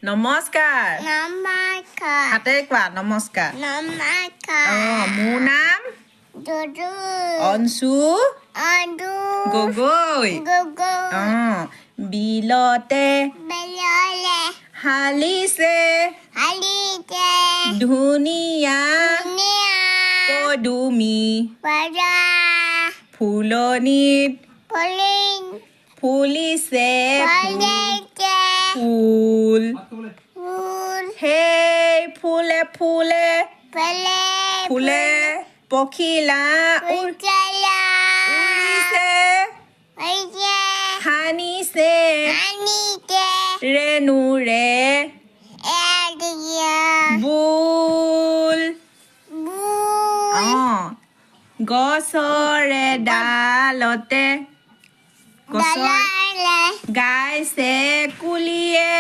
নমস্কাৰ নমস্কাৰ হাতে কোৱা নমস্কাৰ নমস্কাৰ মোৰ নাম দুদু অঞ্চু অদু গগৈ গুগু বিলতে বেললে হালিছে হালিতে ধুনীয়া ধুনীয়া পদুমি বৰা ফুলনিত পুলিন ফুলিছে ফলিতে ফুল ফুল সেই ফুলে ফুলে ফলে ফুলে পখিলা উজ্জ্বলা উৰিছে হৈছে হানিছে আনিতে ৰেণুৰে এদিয়া বুল বুল গছৰে ডালতে গছৰ ডালালে গাইছে কুলিয়ে